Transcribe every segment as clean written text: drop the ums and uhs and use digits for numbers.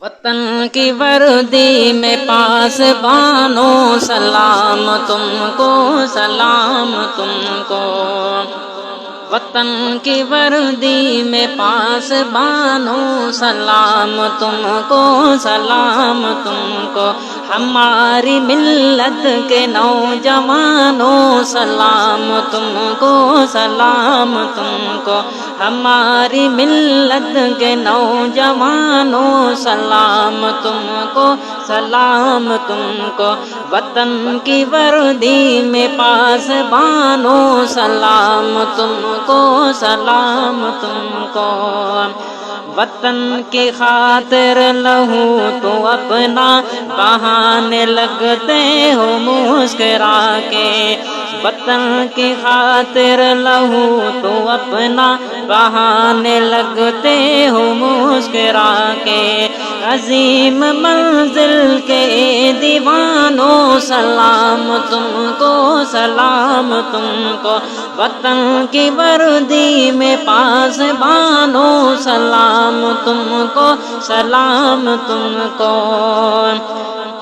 وطن کی وردی میں پاس بانو سلام تم کو، سلام تم کو۔ وطن کی وردی میں پاس بانو سلام تم کو، سلام تم کو۔ ہماری ملت کے نوجوانوں سلام تم کو، سلام تم کو۔ ہماری ملت کے نوجوانوں سلام تم کو، سلام تم کو۔ وطن کی وردی میں پاس بانو سلام تم کو، سلام تم کو۔ وطن کی خاطر لہو تو اپنا بہانے لگتے ہو مسکرا کے۔ وطن کی خاطر لہو تو اپنا بہانے لگتے ہو مسکرا کے۔ عظیم منزل کے دیوانوں سلام تم کو، سلام تم کو۔ وطن کی وردی میں پاس بانو سلام تم کو، سلام تم کو۔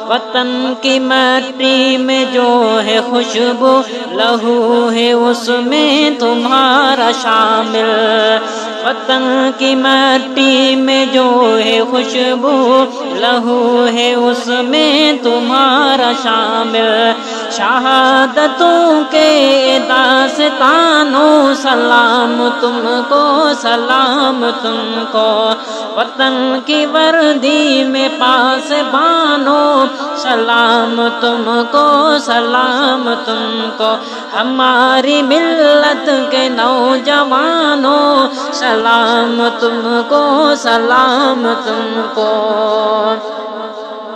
وطن کی مٹی میں جو ہے خوشبو لہو ہے اس میں تمہارا شامل۔ وطن کی مٹی میں جو ہے خوشبو لہو ہے اس میں تمہارا شامل۔ شہادتوں کے داستانوں سلام تم کو، سلام تم کو۔ وطن کی وردی میں پاس بانو سلام تم کو، سلام تم کو۔ ہماری ملت کے نوجوانوں سلام تم کو، سلام تم کو۔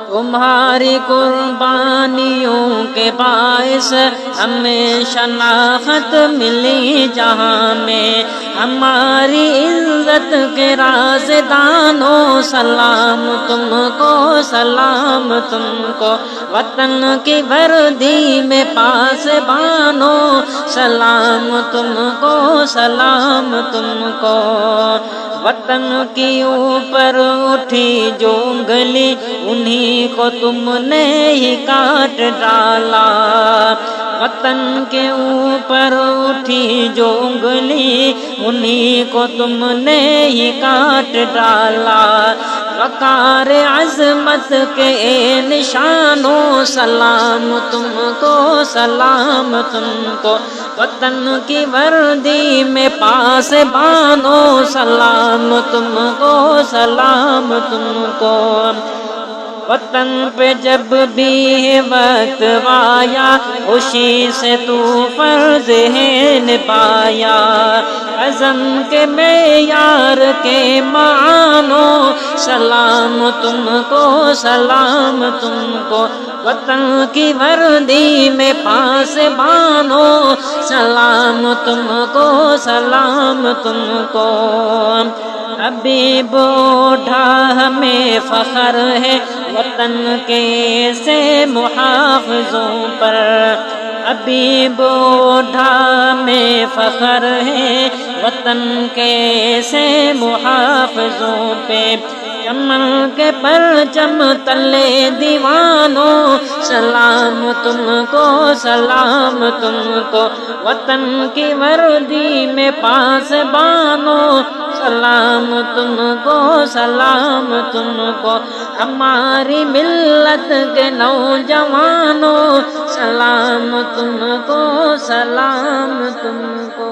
تمہاری قربانیوں کے باعث ہمیں شناخت ملی جہاں میں۔ ہماری عزت کے رازدانوں سلام تم کو، سلام تم کو۔ وطن کی وردی میں پاس بانو سلام تم کو، سلام تم کو۔ وطن کی اوپر اٹھی جو انگلی انہی کو تم نے ہی کاٹ ڈالا۔ وطن کے اوپر اٹھی جو انگلی انہی کو تم نے ہی کاٹ ڈالا۔ وقار عظمت کے نشانوں سلام تم کو، سلام تم کو۔ وطن کی وردی میں پاس بانو سلام تم کو، سلام تم کو۔ وطن پہ جب بھی وقت آیا خوشی سے تو فرض ہے نبھایا۔ عزم کے معیار کے معنوں سلام تم کو، سلام تم کو۔ وطن کی وردی میں پاس بانو سلام تم کو، سلام تم کو۔ ابھی بوڑھا ہمیں فخر ہے وطن کے سے محافظوں پر۔ ابھی بوڑھا میں فخر ہے وطن کے سے محافظوں پہ۔ چمن کے پرچم تلے دیوانوں سلام تم کو، سلام تم کو۔ وطن کی وردی میں پاس بانو سلام تم کو، سلام تم کو۔ ہماری ملت کے نوجوانوں سلام تم کو، سلام تم کو۔